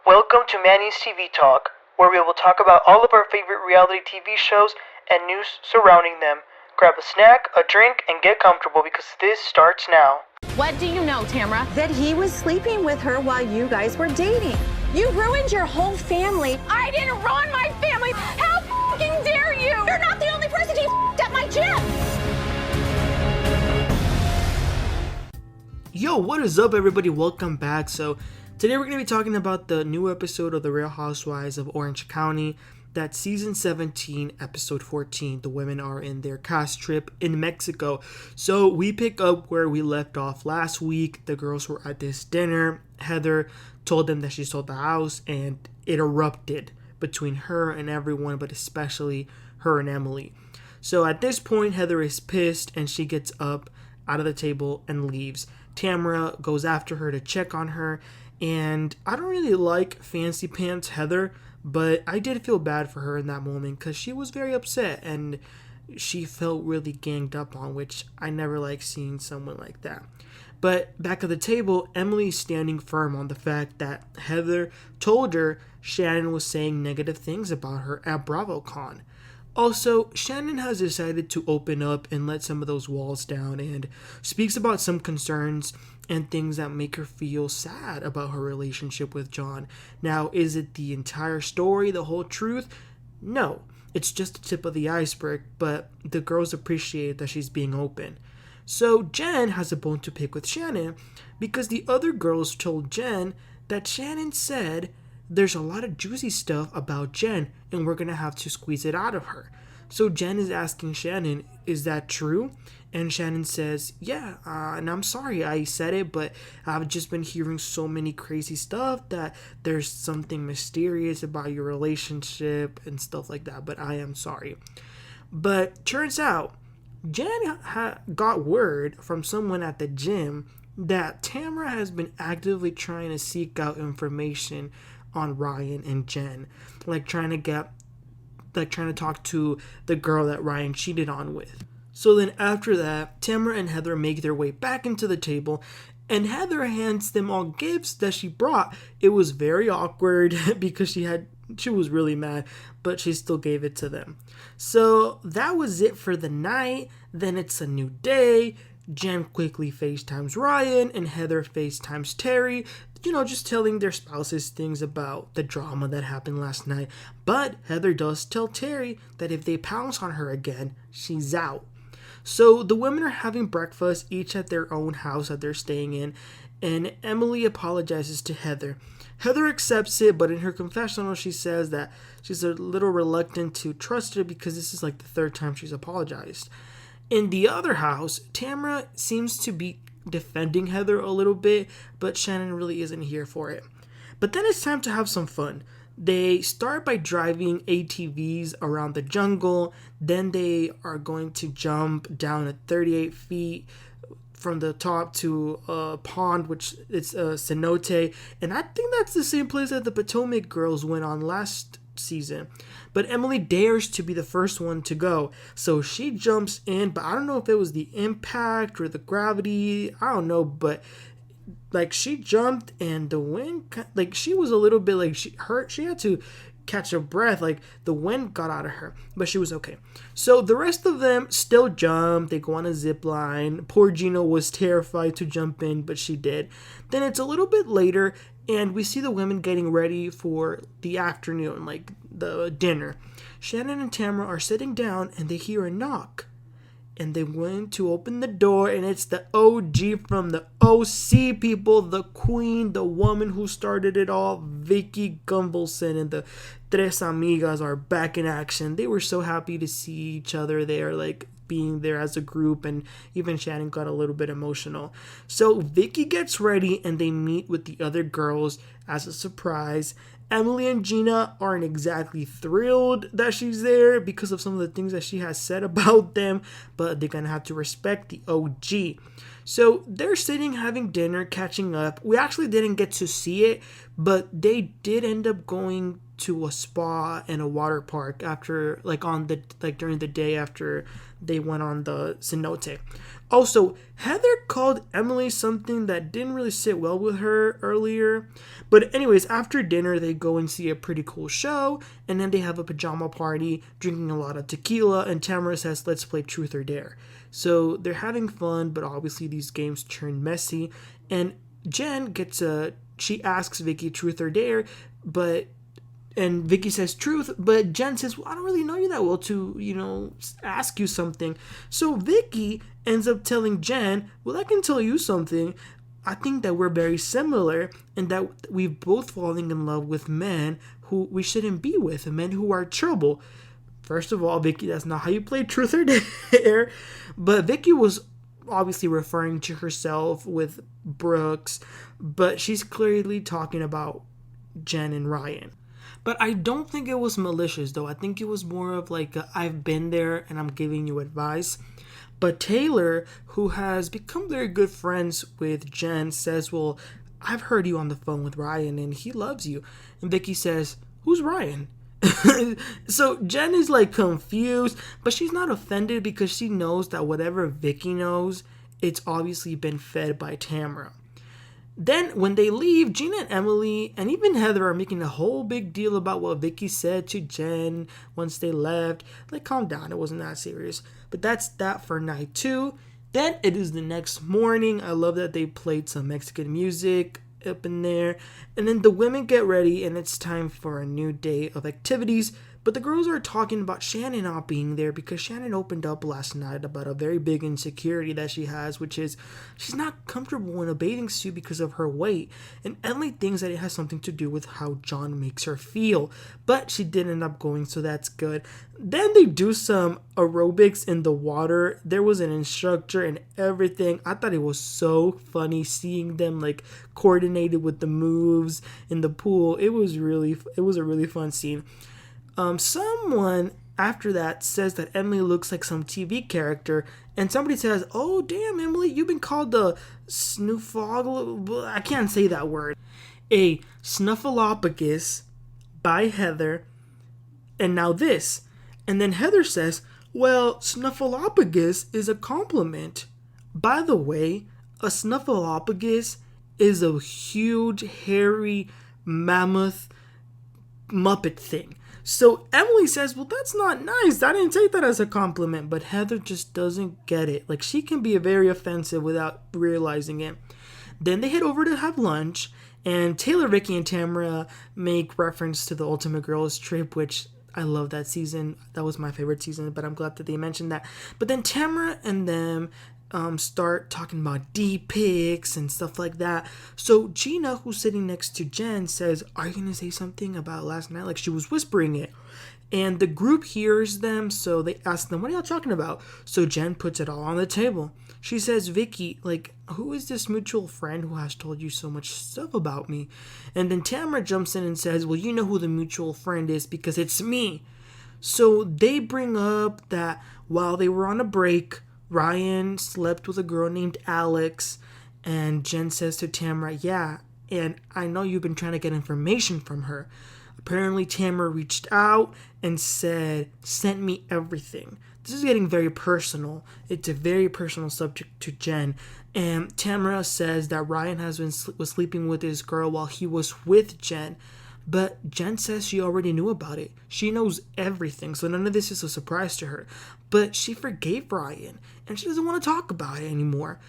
Welcome to Manny's TV Talk, where we will talk about all of our favorite reality TV shows and news surrounding them. Grab a snack, a drink, and get comfortable because this starts now. What do you know, Tamra? That he was sleeping with her while you guys were dating. You ruined your whole family. I didn't ruin my family. How fucking dare you? You're not the only person he at my gym. Yo, what is up, everybody? Welcome back. So today we're going to be talking about the new episode of The Real Housewives of Orange County. That's season 17, episode 14. The women are in their cast trip in Mexico. So we pick up where we left off last week. The girls were at this dinner. Heather told them that she sold the house, and it erupted between her and everyone, but especially her and Emily. So at this point, Heather is pissed and she gets up out of the table and leaves. Tamra goes after her to check on her, and I don't really like Fancy Pants Heather, but I did feel bad for her in that moment because she was very upset and she felt really ganged up on, which I never like seeing someone like that. But back at the table, Emily's standing firm on the fact that Heather told her Shannon was saying negative things about her at BravoCon. Also, Shannon has decided to open up and let some of those walls down and speaks about some concerns and things that make her feel sad about her relationship with John. Now, is it the entire story, the whole truth? No, it's just the tip of the iceberg, but the girls appreciate that she's being open. So Jenn has a bone to pick with Shannon because the other girls told Jenn that Shannon said there's a lot of juicy stuff about Jenn and we're going to have to squeeze it out of her. So Jenn is asking Shannon, is that true? And Shannon says, yeah, and I'm sorry I said it, but I've just been hearing so many crazy stuff that there's something mysterious about your relationship and stuff like that, but I am sorry. But turns out, Jenn got word from someone at the gym that Tamra has been actively trying to seek out information on Ryan and Jenn, trying to talk to the girl that Ryan cheated on with. So then after that, Tamra and Heather make their way back into the table, and Heather hands them all gifts that she brought. It was very awkward because she was really mad, but she still gave it to them. So that was it for the night. Then it's a new day. Jenn quickly FaceTimes Ryan and Heather FaceTimes Terry, just telling their spouses things about the drama that happened last night. But Heather does tell Terry that if they pounce on her again, she's out. So the women are having breakfast, each at their own house that they're staying in, and Emily apologizes to Heather. Heather accepts it, but in her confessional, she says that she's a little reluctant to trust her because this is the third time she's apologized. In the other house, Tamra seems to be defending Heather a little bit, but Shannon really isn't here for it. But then it's time to have some fun. They start by driving ATVs around the jungle. Then they are going to jump down at 38 feet from the top to a pond, which is a cenote. And I think that's the same place that the Potomac girls went on last season. But Emily dares to be the first one to go. So she jumps in, but I don't know if it was the impact or the gravity. I don't know, but she jumped and the wind, she was a little bit she had to catch her breath, the wind got out of her, but she was okay. So the rest of them still jump. They go on a zip line. Poor Gina was terrified to jump in, but she did. Then it's a little bit later and we see the women getting ready for the afternoon, the dinner. Shannon and Tamra are sitting down and they hear a knock. And they went to open the door, and it's the OG from the OC, people, the queen, the woman who started it all, Vicki, Gunvalson, and the Tres Amigas are back in action. They were so happy to see each other there, being there as a group, and even Shannon got a little bit emotional. So Vicki gets ready, and they meet with the other girls as a surprise, Emily and Gina aren't exactly thrilled that she's there because of some of the things that she has said about them, but they're gonna have to respect the OG. So they're sitting having dinner, catching up. We actually didn't get to see it, but they did end up going to a spa and a water park after, during the day after they went on the cenote. Also, Heather called Emily something that didn't really sit well with her earlier. But anyways, after dinner, they go and see a pretty cool show, and then they have a pajama party, drinking a lot of tequila, and Tamra says, let's play Truth or Dare. So they're having fun, but obviously these games turn messy, and Jenn she asks Vicki Truth or Dare, and Vicki says truth, but Jenn says, well, I don't really know you that well to, ask you something. So Vicki ends up telling Jenn, well, I can tell you something. I think that we're very similar and that we've both fallen in love with men who we shouldn't be with, men who are trouble. First of all, Vicki, that's not how you play Truth or Dare. But Vicki was obviously referring to herself with Brooks, but she's clearly talking about Jenn and Ryan. But I don't think it was malicious, though. I think it was more of I've been there and I'm giving you advice. But Taylor, who has become very good friends with Jenn, says, well, I've heard you on the phone with Ryan and he loves you. And Vicki says, who's Ryan? So Jenn is confused, but she's not offended because she knows that whatever Vicki knows, it's obviously been fed by Tamra. Then when they leave, Gina and Emily and even Heather are making a whole big deal about what Vicki said to Jenn once they left. Calm down, it wasn't that serious. But that's that for night 2. Then it is the next morning. I love that they played some Mexican music up in there. And then the women get ready and it's time for a new day of activities. But the girls are talking about Shannon not being there because Shannon opened up last night about a very big insecurity that she has, which is she's not comfortable in a bathing suit because of her weight. And Emily thinks that it has something to do with how John makes her feel. But she did end up going, so that's good. Then they do some aerobics in the water. There was an instructor and everything. I thought it was so funny seeing them coordinated with the moves in the pool. It was a really fun scene. Someone after that says that Emily looks like some TV character, and somebody says, oh damn, Emily, you've been called the I can't say that word. A snuffleupagus by Heather, and now this. And then Heather says, well, snuffleupagus is a compliment. By the way, a snuffleupagus is a huge, hairy, mammoth Muppet thing. So Emily says, well, that's not nice. I didn't take that as a compliment. But Heather just doesn't get it. She can be very offensive without realizing it. Then they head over to have lunch. And Taylor, Vicki, and Tamra make reference to the Ultimate Girls trip, which I love that season. That was my favorite season, but I'm glad that they mentioned that. But then Tamra and them start talking about D-pics and stuff like that. So Gina, who's sitting next to Jenn, says, are you going to say something about last night? She was whispering it. And the group hears them, so they ask them, what are y'all talking about? So Jenn puts it all on the table. She says, Vicki, who is this mutual friend who has told you so much stuff about me? And then Tamra jumps in and says, well, you know who the mutual friend is because it's me. So they bring up that while they were on a break, Ryan slept with a girl named Alex, and Jenn says to Tamra, yeah, and I know you've been trying to get information from her. Apparently Tamra reached out and sent me everything. This is getting very personal. It's a very personal subject to Jenn. And Tamra says that Ryan was sleeping with his girl while he was with Jenn. But Jenn says she already knew about it. She knows everything, so none of this is a surprise to her. But she forgave Ryan, and she doesn't want to talk about it anymore.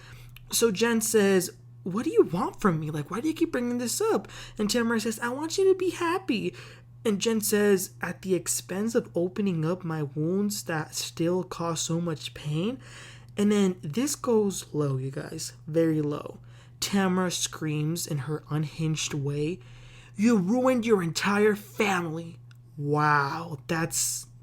So Jenn says, what do you want from me? Why do you keep bringing this up? And Tamra says, I want you to be happy. And Jenn says, at the expense of opening up my wounds that still cause so much pain. And then this goes low, you guys, very low. Tamra screams in her unhinged way, you ruined your entire family. Wow, that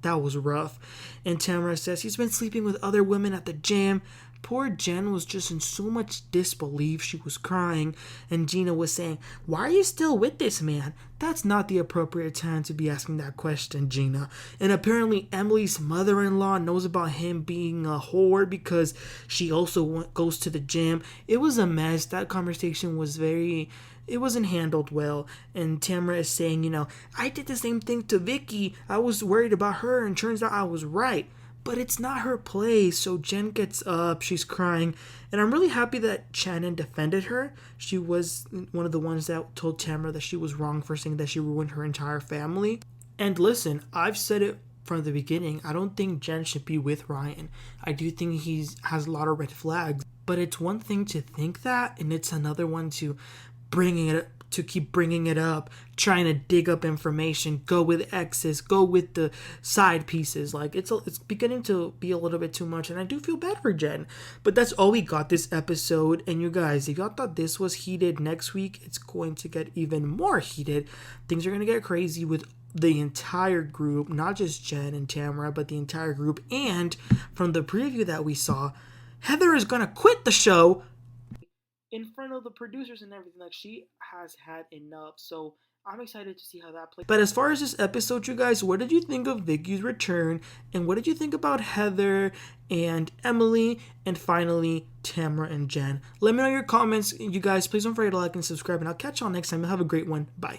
was rough. And Tamra says he's been sleeping with other women at the gym, poor Jenn was just in so much disbelief. She was crying, and Gina was saying, "Why are you still with this man? That's not the appropriate time to be asking that question, Gina." And apparently Emily's mother-in-law knows about him being a whore because she also goes to the gym. It was a mess. That conversation was it wasn't handled well. And Tamra is saying, "I did the same thing to Vicki. I was worried about her, and turns out I was right. But it's not her place." So Jenn gets up, she's crying, and I'm really happy that Shannon defended her. She was one of the ones that told Tamra that she was wrong for saying that she ruined her entire family. And listen, I've said it from the beginning, I don't think Jenn should be with Ryan. I do think he has a lot of red flags, but it's one thing to think that, and it's another one to keep bringing it up, trying to dig up information, go with exes, go with the side pieces. Like, it's beginning to be a little bit too much, and I do feel bad for Jenn. But that's all we got this episode. And you guys, if y'all thought this was heated, next week it's going to get even more heated. Things are going to get crazy with the entire group, not just Jenn and Tamra, but the entire group. And from the preview that we saw, Heather is going to quit the show in front of the producers and everything. Like, she has had enough. So I'm excited to see how that plays. But as far as this episode, you guys, what did you think of Vicki's return? And what did you think about Heather and Emily? And finally, Tamra and Jenn? Let me know your comments. You guys, please don't forget to like and subscribe. And I'll catch y'all next time. Have a great one. Bye.